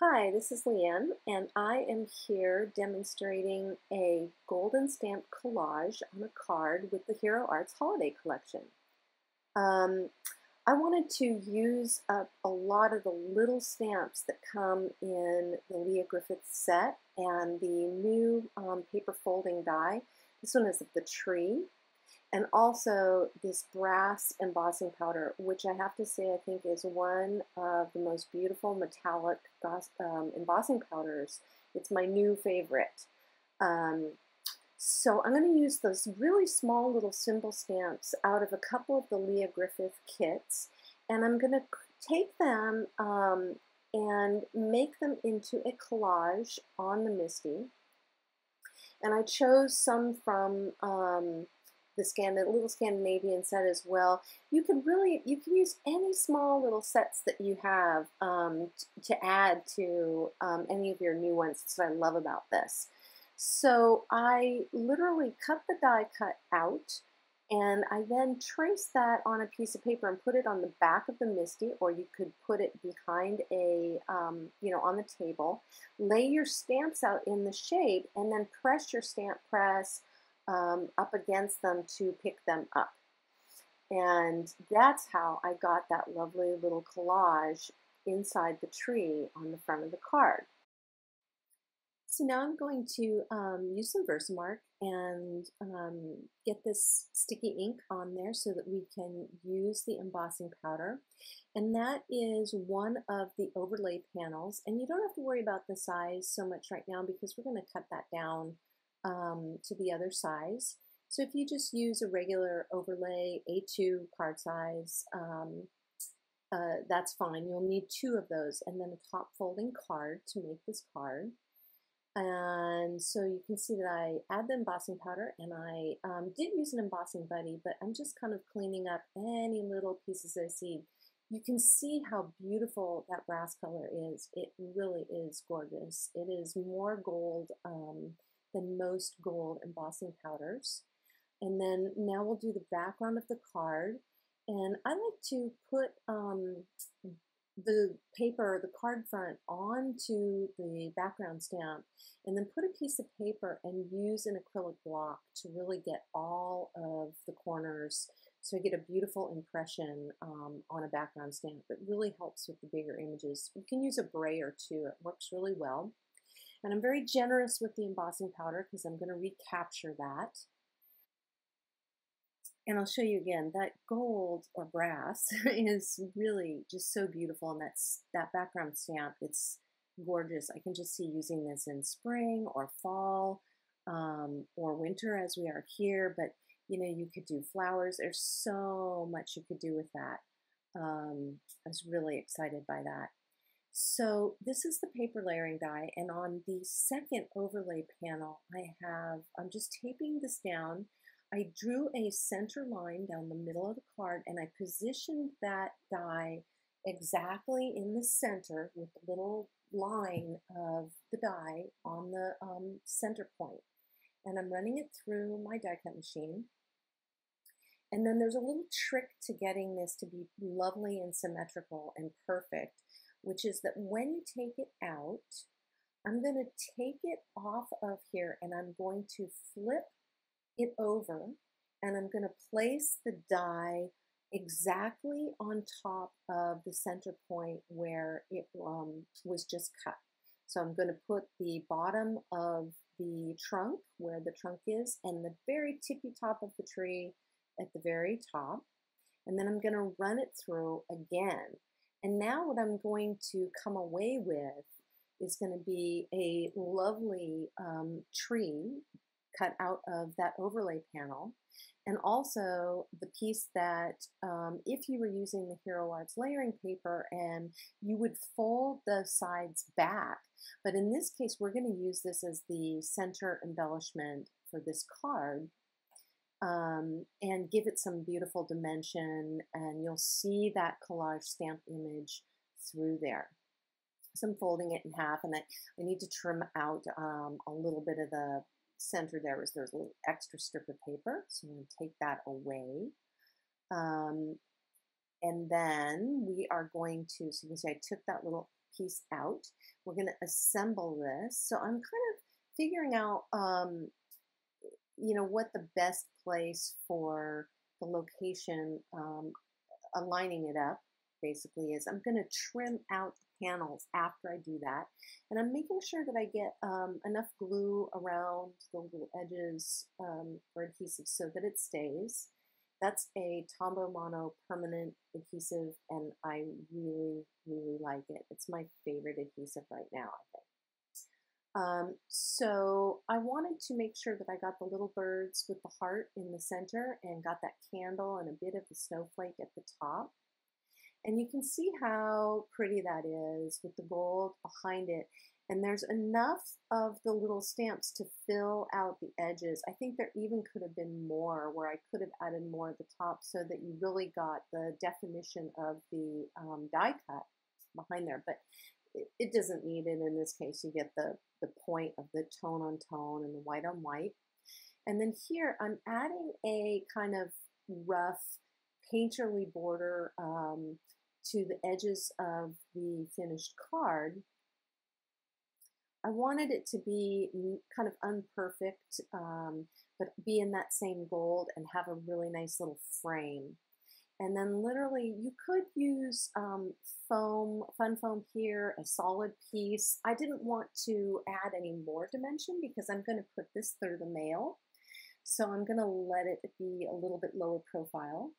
Hi, this is Leanne, and I am here demonstrating a golden stamp collage on a card with the Hero Arts Holiday Collection. Um, I wanted to use up a lot of the little stamps that come in the Leah Griffith set and the new paper folding die. This one is of the tree, and also this brass embossing powder, which I have to say I think is one of the most beautiful metallic embossing powders. It's my new favorite. Um, so I'm going to use those really small little symbol stamps out of a couple of the Leah Griffith kits, and I'm going to take them and make them into a collage on the MISTI. And I chose some from the little Scandinavian set as well. You can use any small little sets that you have to add to any of your new ones. That's what I love about this. So I literally cut the die cut out, and I then traced that on a piece of paper and put it on the back of the MISTI, or you could put it behind on the table. Lay your stamps out in the shape, and then press your stamp press up against them to pick them up. And that's how I got that lovely little collage inside the tree on the front of the card. So now I'm going to use some Versamark and get this sticky ink on there so that we can use the embossing powder. And that is one of the overlay panels. And you don't have to worry about the size so much right now because we're going to cut that down to the other size. So if you just use a regular overlay A2 card size, that's fine. You'll need two of those and then a top folding card to make this card. And so you can see that I add the embossing powder, and I did use an embossing buddy, but I'm just kind of cleaning up any little pieces I see. You can see how beautiful that brass color is. It really is gorgeous. It is more gold than most gold embossing powders. And then now we'll do the background of the card. And I like to put the paper, the card front, onto the background stamp, and then put a piece of paper and use an acrylic block to really get all of the corners so I get a beautiful impression on a background stamp. It really helps with the bigger images. You can use a brayer too. It works really well. And I'm very generous with the embossing powder because I'm going to recapture that. And I'll show you again, that gold or brass is really just so beautiful. And that background stamp, it's gorgeous. I can just see using this in spring or fall or winter as we are here. But, you could do flowers. There's so much you could do with that. I was really excited by that. So this is the paper layering die, and on the second overlay panel, I'm just taping this down. I drew a center line down the middle of the card, and I positioned that die exactly in the center with the little line of the die on the center point. And I'm running it through my die cut machine. And then there's a little trick to getting this to be lovely and symmetrical and perfect, which is that when you take it out, I'm going to take it off of here and I'm going to flip it over, and I'm going to place the die exactly on top of the center point where it was just cut. So I'm going to put the bottom of the trunk where the trunk is and the very tippy top of the tree at the very top. And then I'm going to run it through again. And now what I'm going to come away with is going to be a lovely tree cut out of that overlay panel. And also the piece that if you were using the Hero Arts layering paper, and you would fold the sides back. But in this case, we're going to use this as the center embellishment for this card. And give it some beautiful dimension, and you'll see that collage stamp image through there. So I'm folding it in half, and I need to trim out a little bit of the center there. There's a little extra strip of paper, so I'm going to take that away. And then we are going to, so you can see I took that little piece out. We're going to assemble this. So I'm kind of figuring out, what the best place for the location, aligning it up basically is. I'm going to trim out the panels after I do that. And I'm making sure that I get enough glue around the little edges for adhesive so that it stays. That's a Tombow Mono permanent adhesive, and I really, really like it. It's my favorite adhesive right now, I think. So I wanted to make sure that I got the little birds with the heart in the center and got that candle and a bit of the snowflake at the top. And you can see how pretty that is with the gold behind it. And there's enough of the little stamps to fill out the edges. I think there even could have been more, where I could have added more at the top so that you really got the definition of the die cut behind there. But it doesn't need it in this case. You get the point of the tone on tone and the white on white. And then here I'm adding a kind of rough painterly border to the edges of the finished card. I wanted it to be kind of unperfect, but be in that same gold and have a really nice little frame. And then literally you could use foam, fun foam here, a solid piece. I didn't want to add any more dimension because I'm going to put this through the mail. So I'm going to let it be a little bit lower profile.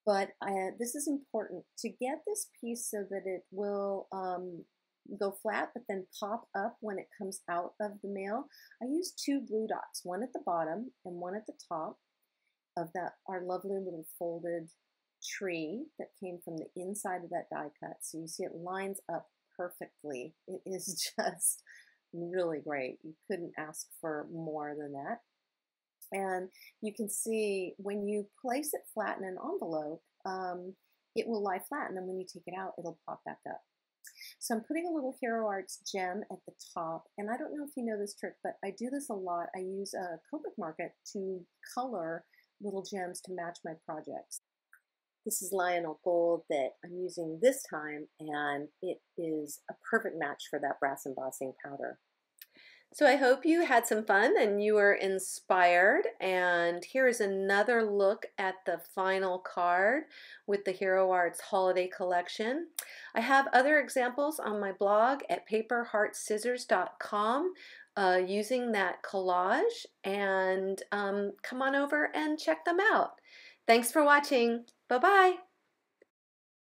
But this is important to get this piece so that it will go flat, but then pop up when it comes out of the mail. I used 2 glue dots, one at the bottom and one at the top of our lovely little folded tree that came from the inside of that die cut. So you see it lines up perfectly. It is just really great. You couldn't ask for more than that. And you can see when you place it flat in an envelope, it will lie flat, and then when you take it out, it'll pop back up. So I'm putting a little Hero Arts gem at the top, and I don't know if you know this trick, but I do this a lot. I use a Copic market to color little gems to match my projects. This is Lionel Gold that I'm using this time, and it is a perfect match for that brass embossing powder. So I hope you had some fun and you were inspired. And here is another look at the final card with the Hero Arts Holiday Collection. I have other examples on my blog at paperheartscissors.com using that collage, and come on over and check them out. Thanks for watching. Bye-bye.